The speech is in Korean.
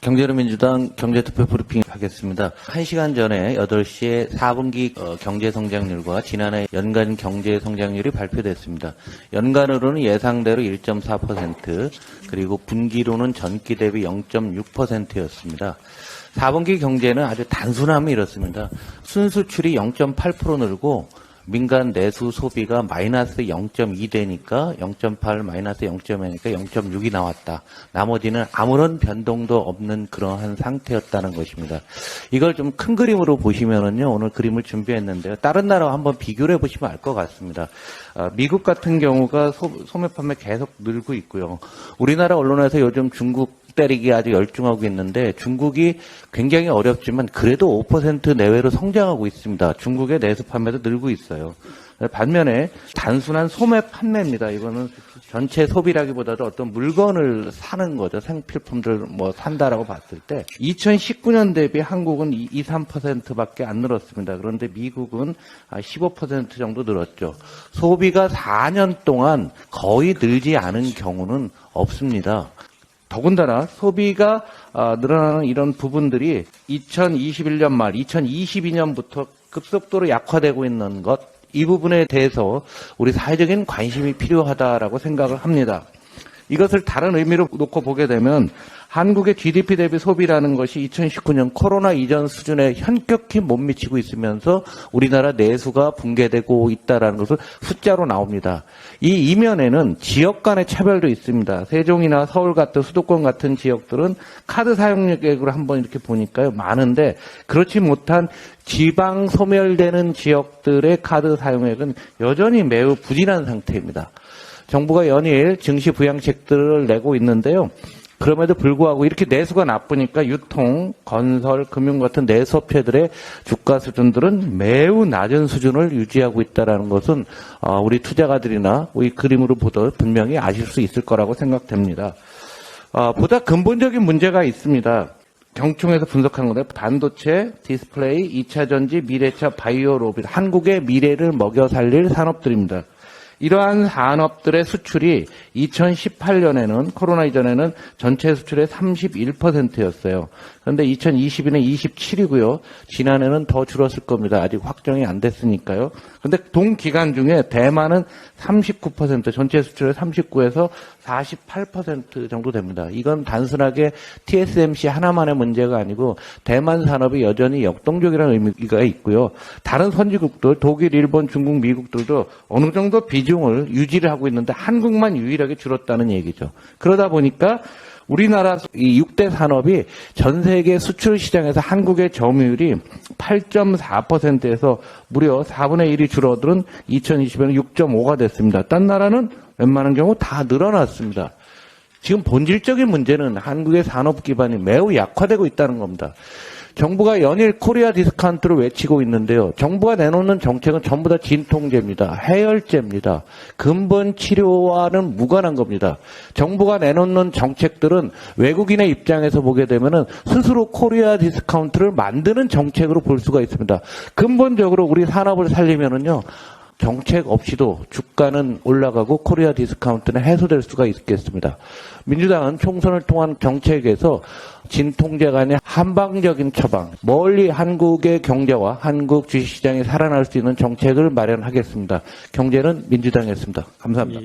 경제민주당 경제투표 브리핑 하겠습니다. 1시간 전에 8시에 4분기 경제성장률과 지난해 연간 경제성장률이 발표됐습니다. 연간으로는 예상대로 1.4%, 그리고 분기로는 전기 대비 0.6%였습니다. 4분기 경제는 아주 단순함이 이렇습니다. 순수출이 0.8% 늘고 민간 내수 소비가 마이너스 0.2 되니까 0.8 마이너스 0.2니까 0.6이 나왔다. 나머지는 아무런 변동도 없는 그러한 상태였다는 것입니다. 이걸 좀 큰 그림으로 보시면은요, 오늘 그림을 준비했는데요. 다른 나라와 한번 비교를 해보시면 알 것 같습니다. 미국 같은 경우가 소매 판매 계속 늘고 있고요. 우리나라 언론에서 요즘 중국 때리기 아주 열중하고 있는데 중국이 굉장히 어렵지만 그래도 5% 내외로 성장하고 있습니다. 중국의 내수 판매도 늘고 있어요. 반면에 단순한 소매 판매입니다. 이거는 전체 소비라기보다도 어떤 물건을 사는 거죠. 생필품들 산다라고 봤을 때 2019년 대비 한국은 3%밖에 안 늘었습니다. 그런데 미국은 15% 정도 늘었죠. 소비가 4년 동안 거의 늘지 않은 경우는 없습니다. 더군다나 소비가 늘어나는 이런 부분들이 2021년 말, 2022년부터 급속도로 약화되고 있는 것, 이 부분에 대해서 우리 사회적인 관심이 필요하다라고 생각을 합니다. 이것을 다른 의미로 놓고 보게 되면 한국의 GDP 대비 소비라는 것이 2019년 코로나 이전 수준에 현격히 못 미치고 있으면서 우리나라 내수가 붕괴되고 있다는 것을 숫자로 나옵니다. 이 이면에는 지역 간의 차별도 있습니다. 세종이나 서울 같은 수도권 같은 지역들은 카드 사용액으로 한번 이렇게 보니까요, 많은데 그렇지 못한 지방 소멸되는 지역들의 카드 사용액은 여전히 매우 부진한 상태입니다. 정부가 연일 증시 부양책들을 내고 있는데요. 그럼에도 불구하고 이렇게 내수가 나쁘니까 유통, 건설, 금융 같은 내수업체들의 주가 수준들은 매우 낮은 수준을 유지하고 있다는 것은 우리 투자가들이나 우리 그림으로 보도 분명히 아실 수 있을 거라고 생각됩니다. 보다 근본적인 문제가 있습니다. 경총에서 분석한 건데 반도체, 디스플레이, 2차 전지, 미래차, 바이오 로봇, 한국의 미래를 먹여 살릴 산업들입니다. 이러한 산업들의 수출이 2018년에는 코로나 이전에는 전체 수출의 31%였어요. 그런데 2022년 27이고요. 지난해는 더 줄었을 겁니다. 아직 확정이 안 됐으니까요. 그런데 동기간 중에 대만은 39%, 전체 수출의 39에서 48% 정도 됩니다. 이건 단순하게 TSMC 하나만의 문제가 아니고 대만 산업이 여전히 역동적이라는 의미가 있고요. 다른 선진국들, 독일, 일본, 중국, 미국들도 어느 정도 비중을 유지를 하고 있는데 한국만 유일하게 줄었다는 얘기죠. 그러다 보니까 우리나라 이 6대 산업이 전 세계 수출 시장에서 한국의 점유율이 8.4%에서 무려 4분의 1이 줄어들은 2020년에 6.5가 됐습니다. 딴 나라는 웬만한 경우 다 늘어났습니다. 지금 본질적인 문제는 한국의 산업 기반이 매우 약화되고 있다는 겁니다. 정부가 연일 코리아 디스카운트를 외치고 있는데요. 정부가 내놓는 정책은 전부 다 진통제입니다. 해열제입니다. 근본 치료와는 무관한 겁니다. 정부가 내놓는 정책들은 외국인의 입장에서 보게 되면은 스스로 코리아 디스카운트를 만드는 정책으로 볼 수가 있습니다. 근본적으로 우리 산업을 살리면은요, 정책 없이도 주가는 올라가고 코리아 디스카운트는 해소될 수가 있겠습니다. 민주당은 총선을 통한 정책에서 진통제가 아닌 한방적인 처방, 멀리 한국의 경제와 한국 주식시장이 살아날 수 있는 정책을 마련하겠습니다. 경제는 민주당이었습니다. 감사합니다.